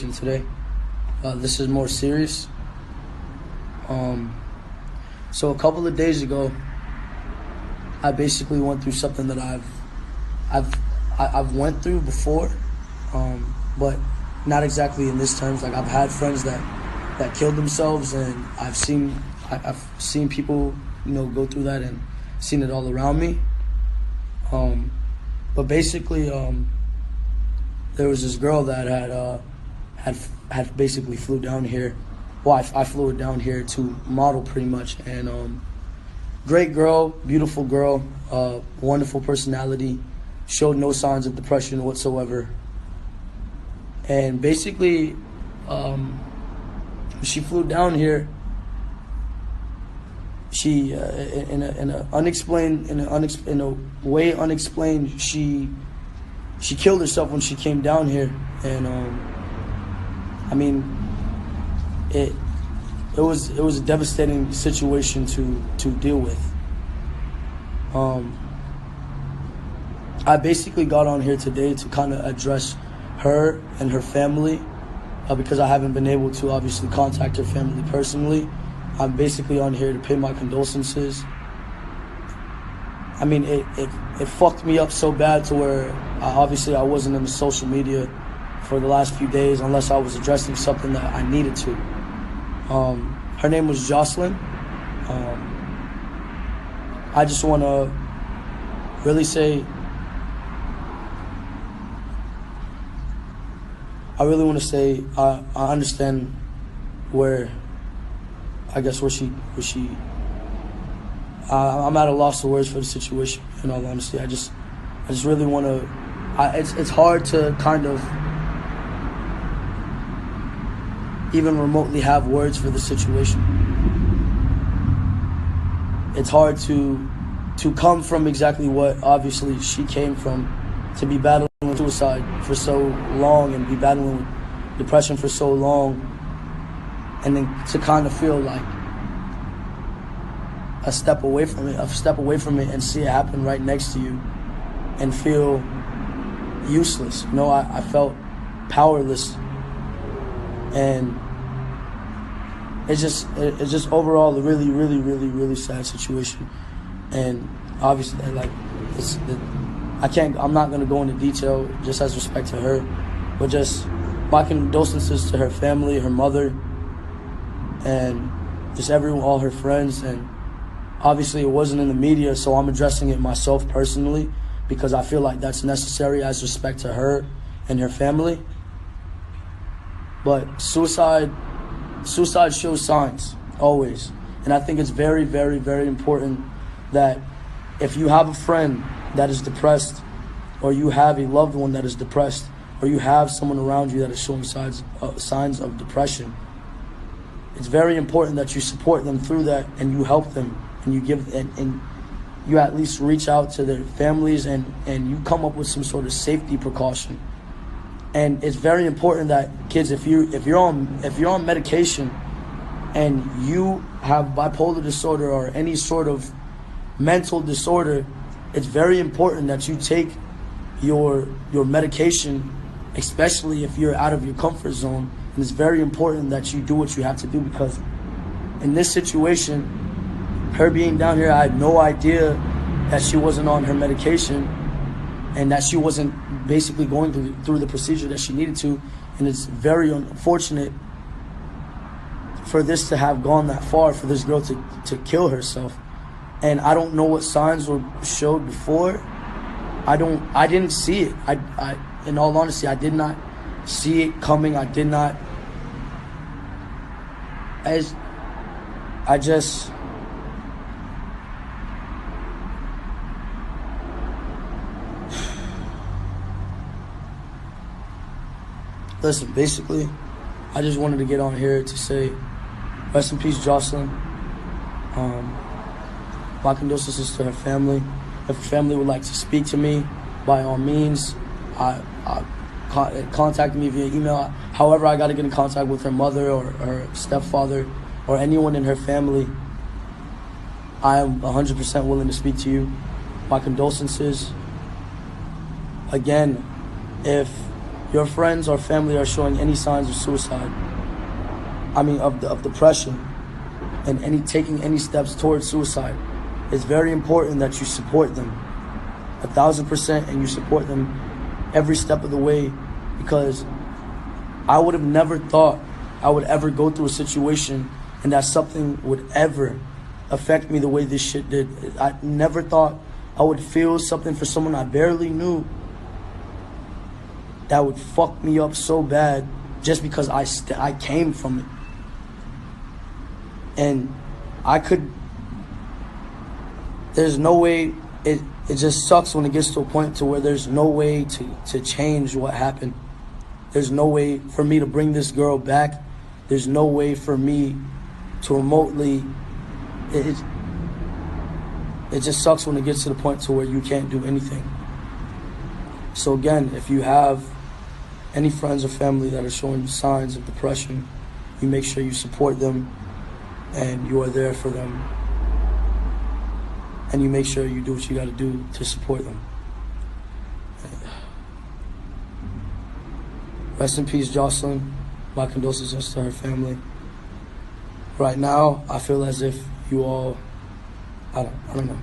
situation today. This is more serious. So a couple of days ago, I basically went through something that I've went through before, but not exactly in this terms. Like, I've had friends that killed themselves, and I've seen people, go through that and seen it all around me. But basically, there was this girl that had basically flew down here. Well, I flew her down here to model pretty much, and great girl, beautiful girl, wonderful personality, showed no signs of depression whatsoever. And basically, she flew down here. She, in a way unexplained, she killed herself when she came down here, and I mean, it was a devastating situation to deal with. I basically got on here today to kind of address her and her family, because I haven't been able to obviously contact her family personally. I'm basically on here to pay my condolences. I mean, it fucked me up so bad to where obviously I wasn't in the social media for the last few days unless I was addressing something that I needed to. Her name was Jocelyn. I just want to really say, I understand where she I'm at a loss of words for the situation, in all honesty. I just really want to, it's hard to kind of even remotely have words for the situation. It's hard to come from exactly what obviously she came from, to be battling with suicide for so long and be battling with depression for so long, and then to kind of feel like a step away from it and see it happen right next to you and feel useless. I felt powerless, and it's just overall a really, really, really, really sad situation. And obviously, I'm not gonna go into detail just as respect to her, but just my condolences to her family, her mother, and just all her friends. And obviously it wasn't in the media, so I'm addressing it myself personally because I feel like that's necessary as respect to her and her family. But suicide shows signs, always. And I think it's very, very, very important that if you have a friend that is depressed, or you have a loved one that is depressed, or you have someone around you that is showing signs of depression, it's very important that you support them through that, and you help them, and you give, and you at least reach out to their families, and you come up with some sort of safety precaution. And it's very important that kids, if you're on medication and you have bipolar disorder or any sort of mental disorder, it's very important that you take your medication, especially if you're out of your comfort zone. And it's very important that you do what you have to do, because in this situation, her being down here, I had no idea that she wasn't on her medication and that she wasn't basically going through the procedure that she needed to. And it's very unfortunate for this to have gone that far, for this girl to kill herself. And I don't know what signs were showed before. I didn't see it. I in all honesty, I did not see it coming. I did not. Listen, basically, I just wanted to get on here to say, rest in peace, Jocelyn. My condolences to her family. If her family would like to speak to me, by all means, contact me via email. However, I got to get in contact with her mother or her stepfather or anyone in her family. I am 100% willing to speak to you. My condolences. Again, if your friends or family are showing any signs of suicide, of depression, and taking any steps towards suicide, it's very important that you support them 1,000%, and you support them every step of the way, because I would have never thought I would ever go through a situation and that something would ever affect me the way this shit did. I never thought I would feel something for someone I barely knew that would fuck me up so bad just because I came from it. And there's no way, it just sucks when it gets to a point to where there's no way to change what happened. There's no way for me to bring this girl back. There's no way for me to remotely, it just sucks when it gets to the point to where you can't do anything. So again, if you have any friends or family that are showing signs of depression, you make sure you support them and you are there for them. And you make sure you do what you gotta do to support them. Rest in peace, Jocelyn. My condolences to her family. Right now, I feel as if you all, I don't know.